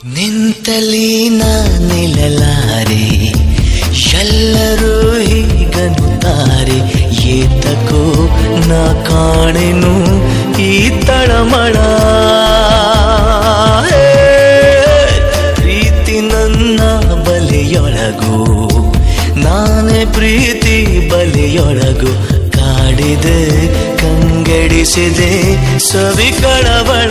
ನಿಂತಲಿ ನಾ ನಿಲ್ಲಲಾರೆ, ಎಲ್ಲರೂ ಹೀಗನ್ನುತ್ತಾರೆ, ಏತಕೋ ನಾ ಕಾಣೆನು ಈ ತಳಮಳ. ಪ್ರೀತಿ ನನ್ನ ಬಲಿಯೊಳಗು, ನಾನೇ ಪ್ರೀತಿ ಬಲಿಯೊಳಗು, ಕಾಡಿದೆ ಕಂಗೆಡಿಸಿದೆ ಸವಿ ಕಳವಳ.